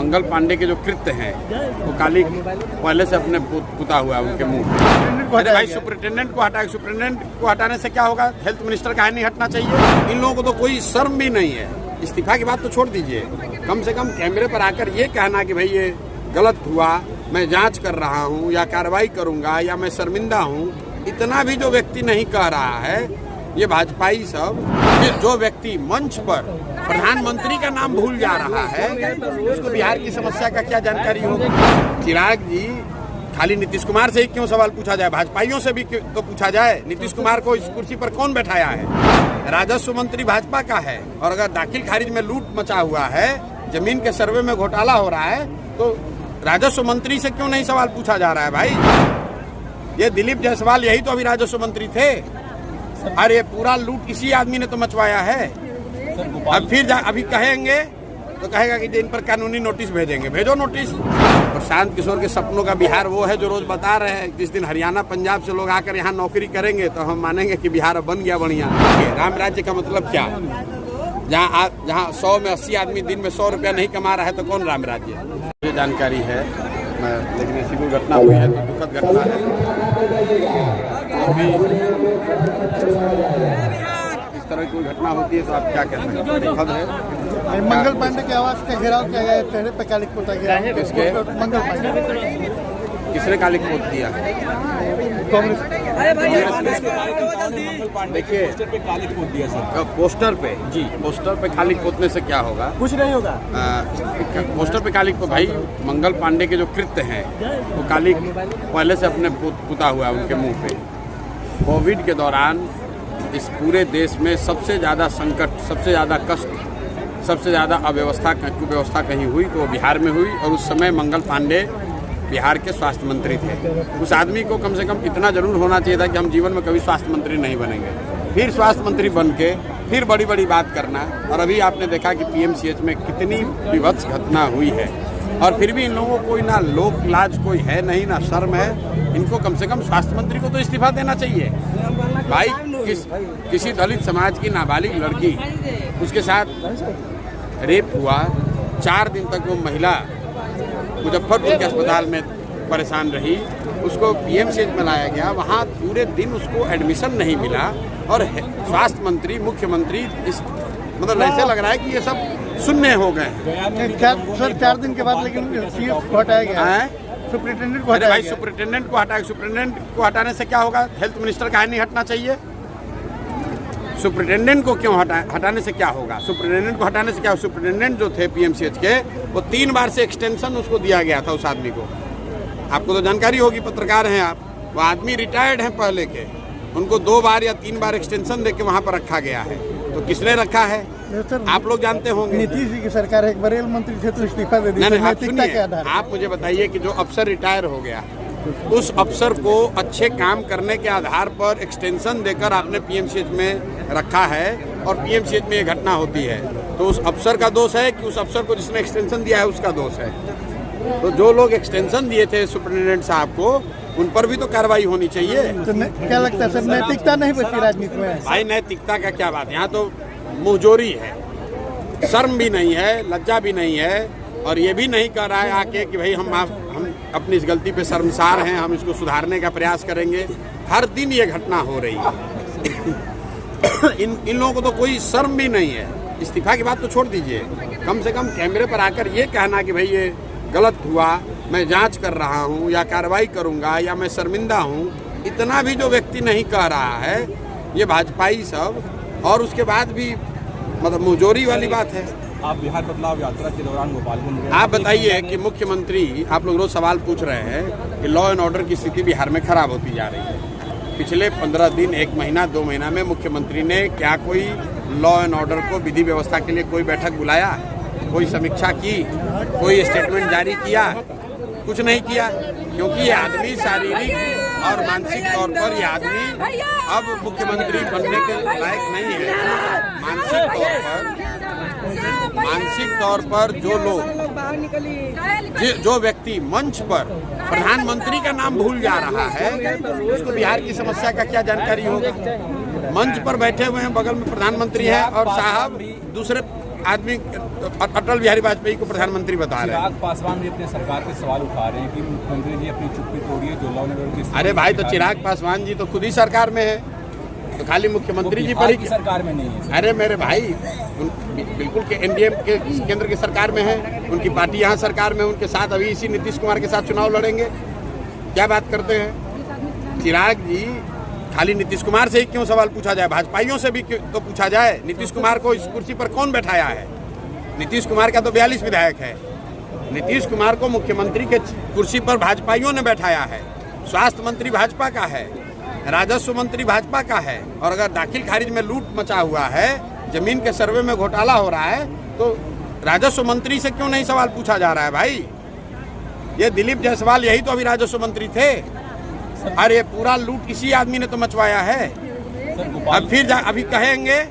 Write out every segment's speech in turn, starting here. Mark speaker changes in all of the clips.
Speaker 1: मंगल पांडे के जो कृत्य हैं वो काली पहले से अपने पुता हुआ है उनके मुंह। अरे भाई सुपरिटेंडेंट को हटाए, सुपरिटेंडेंट को हटाने से क्या होगा? हेल्थ मिनिस्टर का नहीं हटना चाहिए? इन लोगों को तो कोई शर्म भी नहीं है। इस्तीफा की बात तो छोड़ दीजिए, कम से कम कैमरे पर आकर ये कहना कि भाई ये गलत हुआ, मैं जांच कर रहा हूँ या कार्रवाई करूंगा या मैं शर्मिंदा हूँ, इतना भी जो व्यक्ति नहीं कह रहा है, ये भाजपाई सब, जो व्यक्ति मंच पर प्रधानमंत्री का नाम भूल जा रहा है, उसको बिहार की समस्या का क्या जानकारी होगी? चिराग जी, खाली नीतीश कुमार से ही क्यों सवाल पूछा जाए? भाजपाइयों से भी तो पूछा जाए। नीतीश कुमार को इस कुर्सी पर कौन बैठाया है? राजस्व मंत्री भाजपा का है, और अगर दाखिल खारिज में लूट मचा हुआ है, जमीन के सर्वे में घोटाला हो रहा है, तो राजस्व मंत्री से क्यों नहीं सवाल पूछा जा रहा है? भाई ये दिलीप जायसवाल यही तो अभी राजस्व मंत्री थे। अरे पूरा लूट इसी आदमी ने तो मचवाया है। अब फिर अभी कहेंगे तो कहेगा कि इन पर कानूनी नोटिस भेजेंगे। भेजो नोटिस। प्रशांत किशोर के सपनों का बिहार वो है जो रोज बता रहे हैं। जिस दिन हरियाणा पंजाब से लोग आकर यहाँ नौकरी करेंगे तो हम मानेंगे कि बिहार अब बन गया बढ़िया। राम राज्य का मतलब क्या? जहाँ 100 में 80 आदमी दिन में 100 रुपया नहीं कमा रहा है तो कौन राम राज्य? ये जानकारी है, लेकिन ऐसी कोई घटना हुई है तो दुखद घटना है। इस तरह की कोई घटना होती है तो आप क्या कहते हैं? दुखद है।
Speaker 2: मंगल पांडे के आवास का घेराव किया गया, चेहरे पे कालिक पोता गया।
Speaker 1: किसके?
Speaker 2: मंगल पांडे।
Speaker 1: किसने कालिक पोत दिया?
Speaker 2: कांग्रेस।
Speaker 1: देखिए पोस्टर पे जी, पोस्टर पे कालिक पोतने से क्या होगा?
Speaker 2: कुछ नहीं होगा।
Speaker 1: पोस्टर पे कालिक को भाई मंगल पांडे के जो कृत्य हैं वो कालिक पहले से अपने पुता हुआ है उनके मुंह पे। कोविड के दौरान इस पूरे देश में सबसे ज़्यादा संकट, सबसे ज़्यादा कष्ट, सबसे ज़्यादा कुव्यवस्था कहीं हुई तो वो बिहार में हुई, और उस समय मंगल पांडे बिहार के स्वास्थ्य मंत्री थे। उस आदमी को कम से कम इतना जरूर होना चाहिए था कि हम जीवन में कभी स्वास्थ्य मंत्री नहीं बनेंगे, फिर स्वास्थ्य मंत्री बन के फिर बड़ी बड़ी बात करना। और अभी आपने देखा कि पीएमसीएच में कितनी विभत्स घटना हुई है, और फिर भी इन लोगों को कोई ना लोक लाज कोई है नहीं, ना शर्म है। इनको कम से कम स्वास्थ्य मंत्री को तो इस्तीफा देना चाहिए। भाई किसी दलित समाज की नाबालिग लड़की, उसके साथ रेप हुआ, 4 दिन तक वो महिला मुजफ्फरपुर के अस्पताल में परेशान रही, उसको पीएमसीएच में लाया गया, वहाँ पूरे दिन उसको एडमिशन नहीं मिला, और स्वास्थ्य मंत्री, मुख्यमंत्री इस मतलब ऐसे लग रहा है कि ये सब शून्य हो गए हैं।
Speaker 2: सर 4 दिन के बाद लेकिन सीएस को हटाया गया है, सुपरिटेंडेंट को हटाया
Speaker 1: भाई
Speaker 2: गया।
Speaker 1: सुपरिटेंडेंट को हटाए, सुपरिटेंडेंट को हटाने से क्या होगा? हेल्थ मिनिस्टर का नहीं हटना चाहिए? सुपरिटेंडेंट को क्यों हटाने से क्या होगा? सुपरिटेंडेंट को हटाने से क्या? सुपरिटेंडेंट जो थे पीएमसीएच के, वो 3 बार से एक्सटेंशन उसको दिया गया था उस आदमी को। आपको तो जानकारी होगी, पत्रकार हैं आप। वो आदमी रिटायर्ड हैं पहले के, उनको 2 बार या 3 बार एक्सटेंशन देके वहाँ पर रखा गया है। तो किसने रखा है? आप लोग जानते होंगे।
Speaker 2: नीतीश जी की सरकार है, एक बरेल मंत्री थे तो इस्तीफा दे दिया।
Speaker 1: आप सुनिए, आप मुझे बताइए कि जो अफसर रिटायर हो गया, उस अफसर को अच्छे काम करने के आधार पर एक्सटेंशन देकर आपने पीएमसीएच में रखा है, और पीएमसीएच में ये घटना होती है, तो उस अफसर का दोष है कि उस अफसर को जिसने एक्सटेंशन दिया है उसका दोष है? तो जो लोग एक्सटेंशन दिए थे सुपरिटेंडेंट साहब को, उन पर भी तो कार्रवाई होनी चाहिए।
Speaker 2: तो क्या लगता है सर, नैतिकता नहीं बची राजनीति में?
Speaker 1: भाई नैतिकता का क्या बात, यहाँ तो मुंहजोरी है, शर्म भी नहीं है, लज्जा भी नहीं है, और ये भी नहीं कह रहा है आके कि भाई हम अपनी इस गलती पे शर्मसार हैं, हम इसको सुधारने का प्रयास करेंगे। हर दिन ये घटना हो रही है। इन लोगों को तो कोई शर्म भी नहीं है। इस्तीफा की बात तो छोड़ दीजिए, कम से कम कैमरे पर आकर ये कहना कि भाई ये गलत हुआ, मैं जांच कर रहा हूँ या कार्रवाई करूँगा या मैं शर्मिंदा हूँ, इतना भी जो व्यक्ति नहीं कह रहा है, ये भाजपाई सब, और उसके बाद भी मतलब मुंहजोरी वाली बात है।
Speaker 3: आप बिहार बदलाव यात्रा के दौरान गोपालगंज,
Speaker 1: आप बताइए कि मुख्यमंत्री, आप लोग रोज सवाल पूछ रहे हैं कि लॉ एंड ऑर्डर की स्थिति बिहार में खराब होती जा रही है। पिछले 15 दिन, 1 महीना, 2 महीना में मुख्यमंत्री ने क्या कोई लॉ एंड ऑर्डर को विधि व्यवस्था के लिए कोई बैठक बुलाया, कोई समीक्षा की, कोई स्टेटमेंट जारी किया? कुछ नहीं किया, क्योंकि ये आदमी शारीरिक और मानसिक तौर पर ये आदमी अब मुख्यमंत्री बनने के लायक नहीं है। मानसिक तौर पर जो लोग, जो व्यक्ति मंच पर प्रधानमंत्री का नाम भूल जा रहा है, उसको बिहार की समस्या का क्या जानकारी होगा? मंच पर बैठे हुए हैं, बगल में प्रधानमंत्री है और साहब दूसरे आदमी अटल बिहारी वाजपेयी को प्रधानमंत्री बता रहे हैं।
Speaker 3: चिराग पासवान भी अपने सरकार पे सवाल उठा रहे हैं कि मुख्यमंत्री जी अपनी चुप्पी तोड़िए, जो लॉ एंड ऑर्डर की।
Speaker 1: अरे भाई, तो चिराग पासवान जी तो खुद ही सरकार में है, तो खाली मुख्यमंत्री जी पर ही
Speaker 3: सरकार में नहीं है।
Speaker 1: अरे मेरे भाई, बिल्कुल के एनडीए के केंद्र की सरकार में है, उनकी पार्टी यहाँ सरकार में, उनके साथ अभी इसी नीतीश कुमार के साथ चुनाव लड़ेंगे। क्या बात करते हैं चिराग जी? खाली नीतीश कुमार से ही क्यों सवाल पूछा जाए, भाजपाइयों से भी तो पूछा जाए। नीतीश कुमार को इस कुर्सी पर कौन बैठाया है? नीतीश कुमार का तो 42 विधायक है। नीतीश कुमार को मुख्यमंत्री के कुर्सी पर भाजपाइयों ने बैठाया है। स्वास्थ्य मंत्री भाजपा का है, राजस्व मंत्री भाजपा का है, और अगर दाखिल खारिज में लूट मचा हुआ है, जमीन के सर्वे में घोटाला हो रहा है, तो राजस्व मंत्री से क्यों नहीं सवाल पूछा जा रहा है भाई? ये दिलीप जायसवाल यही तो अभी राजस्व मंत्री थे। अरे पूरा लूट इसी आदमी ने तो मचवाया है। अब फिर अभी कहेंगे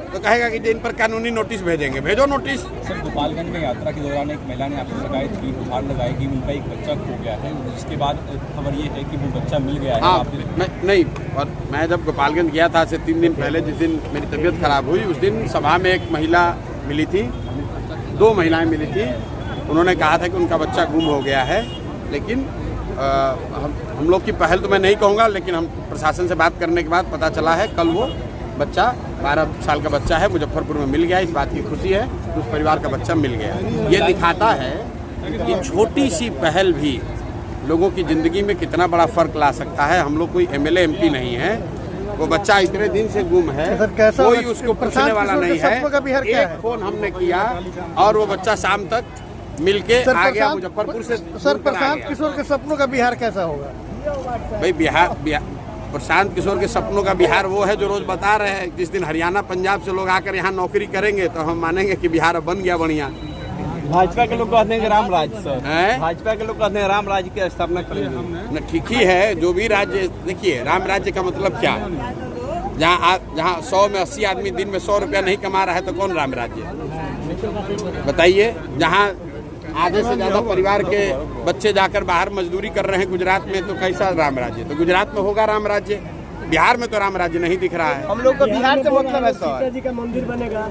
Speaker 1: तो कहेगा कि इन पर कानूनी नोटिस भेजेंगे। भेजो नोटिस।
Speaker 3: सर, गोपालगंज में यात्रा के दौरान एक महिला ने आपको शिकायत की, गुहार लगाई कि उनका एक बच्चा खो गया है, जिसके बाद खबर ये है कि वो बच्चा मिल गया है।
Speaker 1: हाँ, नहीं, और मैं जब गोपालगंज गया था से 3 दिन पहले, जिस दिन मेरी तबीयत खराब हुई, उस दिन सभा में एक महिला मिली थी, 2 महिलाएं मिली थी। उन्होंने कहा था कि उनका बच्चा गुम हो गया है, लेकिन हम लोग की पहल तो मैं नहीं कहूँगा, लेकिन हम प्रशासन से बात करने के बाद पता चला है कल वो बच्चा 12 साल का बच्चा है, मुजफ्फरपुर में मिल गया। इस बात की खुशी है, उस परिवार का बच्चा मिल गया। ये दिखाता है कि छोटी सी पहल भी लोगों की ज़िंदगी में कितना बड़ा फ़र्क ला सकता है। हम लोग कोई एमएलए एमपी नहीं है, वो बच्चा इतने दिन से गुम है, कोई उसको पूछने वाला नहीं है। एक फ़ोन हमने किया और वो बच्चा शाम तक मिलके आ गया मुजफ्फरपुर से।
Speaker 2: सर, प्रशांत किशोर के सपनों का बिहार कैसा होगा?
Speaker 1: भाई, प्रशांत किशोर के सपनों का बिहार वो है जो रोज बता रहे हैं। जिस दिन हरियाणा पंजाब से लोग आकर यहाँ नौकरी करेंगे तो हम मानेंगे कि बिहार अब बन गया बढ़िया।
Speaker 4: भाजपा के लोग कहते हैं कि राम राज्य, सर भाजपा के लोग कहते हैं राम राज्य की स्थापना करेंगे।
Speaker 1: न, ठीक ही है, जो भी राज्य, देखिए राम राज्य का मतलब क्या? जहाँ 100 में 80 आदमी दिन में 100 रुपया नहीं कमा रहा है तो कौन राम राज्य? बताइए। जहाँ आधे से ज़्यादा परिवार के बच्चे जाकर बाहर मजदूरी कर रहे हैं गुजरात में, तो कैसा राम राज्य? तो गुजरात में होगा राम राज्य, बिहार में तो राम राज्य नहीं दिख रहा है।
Speaker 4: हम लोग को बिहार से मतलब है सर।
Speaker 5: सीता जी का मंदिर बनेगा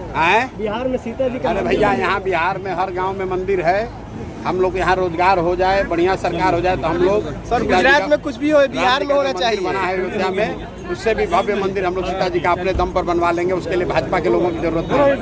Speaker 5: बिहार में, सीता जी का।
Speaker 1: अरे भैया, यहाँ बिहार में हर गांव में मंदिर है। हम लोग यहाँ रोजगार हो जाए, बढ़िया सरकार हो जाए तो हम लोग,
Speaker 4: सर गुजरात में कुछ भी हो, बिहार में होना चाहिए।
Speaker 1: बना है अयोध्या में, उससे भी भव्य मंदिर हम लोग सीता जी का अपने दम पर बनवा लेंगे। उसके लिए भाजपा के लोगों की जरूरत नहीं।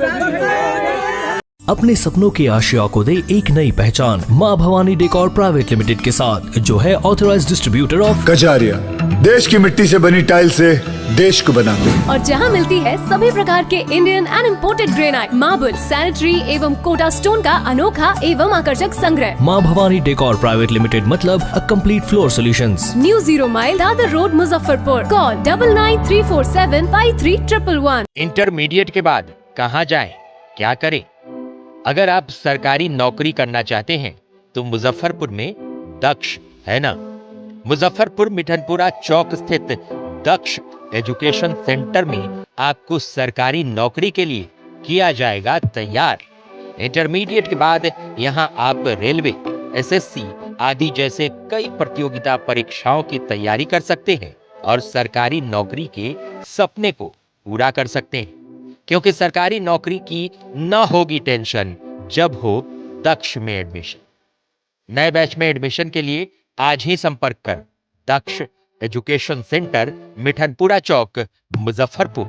Speaker 6: अपने सपनों की आशिया को दे एक नई पहचान माँ भवानी डेकोर प्राइवेट लिमिटेड के साथ, जो है ऑथराइज्ड डिस्ट्रीब्यूटर ऑफ
Speaker 7: कजारिया। देश की मिट्टी से बनी टाइल से देश को बनाते हैं,
Speaker 8: और जहां मिलती है सभी प्रकार के Indian and imported granite, marble, sanitary एवं कोटा स्टोन का अनोखा एवं आकर्षक संग्रह।
Speaker 6: माँ भवानी डेकोर प्राइवेट लिमिटेड मतलब a complete floor solutions.
Speaker 8: New 0 mile Dadar road, Muzaffarpur. Call 9934753111।
Speaker 9: Intermediate के बाद कहाँ जाएं, क्या करें? अगर आप सरकारी नौकरी करना चाहते हैं तो मुजफ्फरपुर में दक्ष है ना। मुजफ्फरपुर मिठनपुरा चौक स्थित दक्ष एजुकेशन सेंटर में आपको सरकारी नौकरी के लिए किया जाएगा तैयार। इंटरमीडिएट के बाद यहां आप रेलवे, एसएससी आदि जैसे कई प्रतियोगिता परीक्षाओं की तैयारी कर सकते हैं और सरकारी नौकरी के सपने को पूरा कर सकते हैं, क्योंकि सरकारी नौकरी की न होगी टेंशन जब हो दक्ष में एडमिशन। नए बैच में एडमिशन के लिए आज ही संपर्क कर दक्ष एजुकेशन सेंटर, मिठनपुरा चौक, मुजफ्फरपुर।